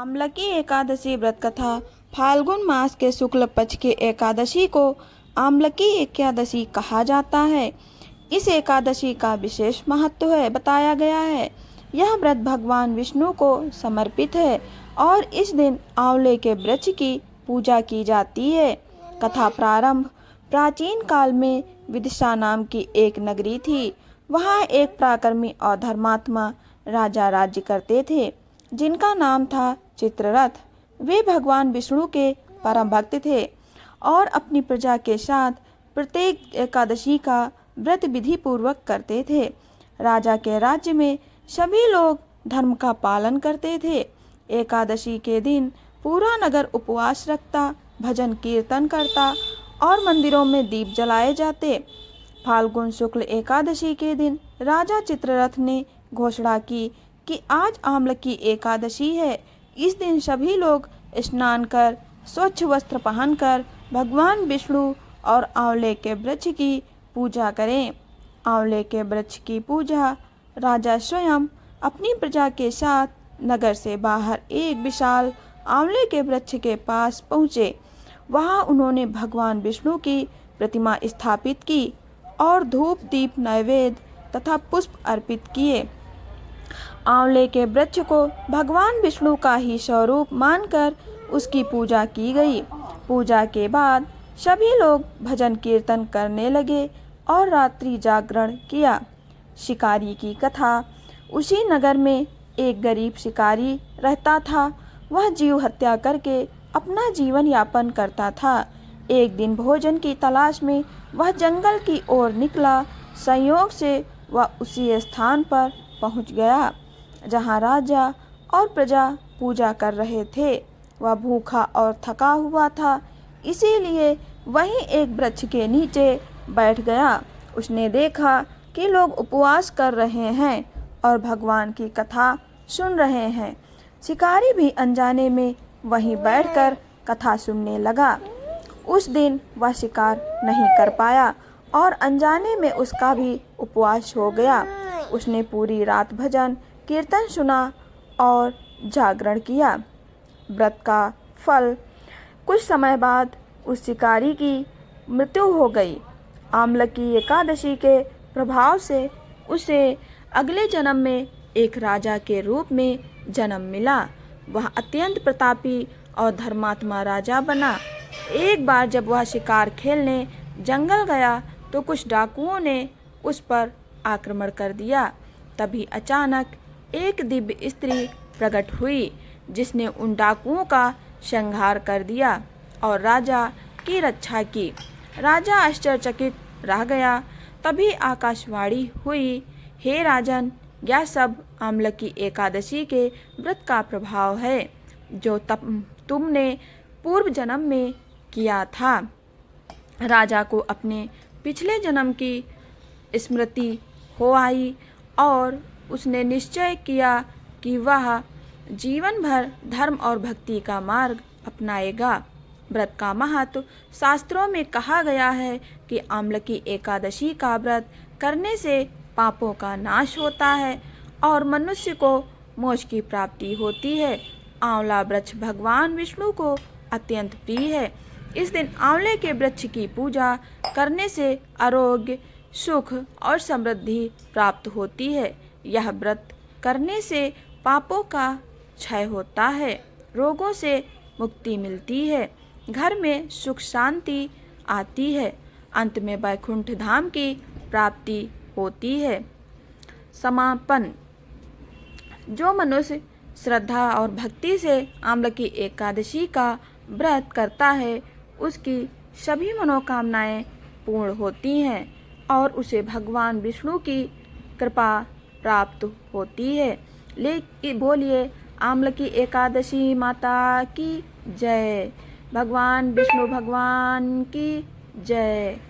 आमलकी एकादशी व्रत कथा। फाल्गुन मास के शुक्ल पक्ष के एकादशी को आमलकी एकादशी कहा जाता है। इस एकादशी का विशेष महत्व बताया गया है। यह व्रत भगवान विष्णु को समर्पित है और इस दिन आंवले के वृक्ष की पूजा की जाती है। कथा प्रारंभ प्राचीन काल में विदिशा नाम की एक नगरी थी। वहाँ एक पराक्रमी और धर्मात्मा राजा राज्य करते थे, जिनका नाम था चित्ररथ। वे भगवान विष्णु के परम भक्त थे और अपनी प्रजा के साथ प्रत्येक एकादशी का व्रत विधि पूर्वक करते थे। राजा के राज्य में सभी लोग धर्म का पालन करते थे। एकादशी के दिन पूरा नगर उपवास रखता, भजन कीर्तन करता और मंदिरों में दीप जलाए जाते। फाल्गुन शुक्ल एकादशी के दिन राजा चित्ररथ ने घोषणा की कि आज आमलकी एकादशी है। इस दिन सभी लोग स्नान कर स्वच्छ वस्त्र पहनकर भगवान विष्णु और आंवले के वृक्ष की पूजा करें। आंवले के वृक्ष की पूजा राजा स्वयं अपनी प्रजा के साथ नगर से बाहर एक विशाल आंवले के वृक्ष के पास पहुँचे। वहाँ उन्होंने भगवान विष्णु की प्रतिमा स्थापित की और धूप दीप नैवेद्य तथा पुष्प अर्पित किए। आंवले के वृक्ष को भगवान विष्णु का ही स्वरूप मानकर उसकी पूजा की गई। पूजा के बाद सभी लोग भजन कीर्तन करने लगे और रात्रि जागरण किया। शिकारी की कथा। उसी नगर में एक गरीब शिकारी रहता था। वह जीव हत्या करके अपना जीवन यापन करता था। एक दिन भोजन की तलाश में वह जंगल की ओर निकला। संयोग से वह उसी स्थान पर पहुंच गया जहां राजा और प्रजा पूजा कर रहे थे। वह भूखा और थका हुआ था, इसीलिए वहीं एक वृक्ष के नीचे बैठ गया। उसने देखा कि लोग उपवास कर रहे हैं और भगवान की कथा सुन रहे हैं। शिकारी भी अनजाने में वहीं बैठकर कथा सुनने लगा। उस दिन वह शिकार नहीं कर पाया और अनजाने में उसका भी उपवास हो गया। उसने पूरी रात भजन कीर्तन सुना और जागरण किया। व्रत का फल। कुछ समय बाद उस शिकारी की मृत्यु हो गई। आमलकी एकादशी के प्रभाव से उसे अगले जन्म में एक राजा के रूप में जन्म मिला। वह अत्यंत प्रतापी और धर्मात्मा राजा बना। एक बार जब वह शिकार खेलने जंगल गया तो कुछ डाकुओं ने उस पर आक्रमण कर दिया। तभी अचानक एक दिव्य स्त्री प्रकट हुई, जिसने उन डाकुओं का संहार कर दिया और राजा की रक्षा की। राजा आश्चर्यचकित रह गया। तभी आकाशवाणी हुई, हे राजन, यह सब आमलकी एकादशी के व्रत का प्रभाव है, जो तुमने पूर्व जन्म में किया था। राजा को अपने पिछले जन्म की स्मृति हो आई और उसने निश्चय किया कि वह जीवन भर धर्म और भक्ति का मार्ग अपनाएगा। व्रत का महत्व। शास्त्रों में कहा गया है कि आमलकी एकादशी का व्रत करने से पापों का नाश होता है और मनुष्य को मोक्ष की प्राप्ति होती है। आंवला वृक्ष भगवान विष्णु को अत्यंत प्रिय है। इस दिन आंवले के वृक्ष की पूजा करने से आरोग्य, सुख और समृद्धि प्राप्त होती है। यह व्रत करने से पापों का क्षय होता है, रोगों से मुक्ति मिलती है, घर में सुख शांति आती है, अंत में वैकुंठ धाम की प्राप्ति होती है। समापन। जो मनुष्य श्रद्धा और भक्ति से आमलकी एकादशी का व्रत करता है, उसकी सभी मनोकामनाएं पूर्ण होती हैं और उसे भगवान विष्णु की कृपा प्राप्त होती है। बोलिए आमलकी एकादशी माता की जय। भगवान विष्णु भगवान की जय।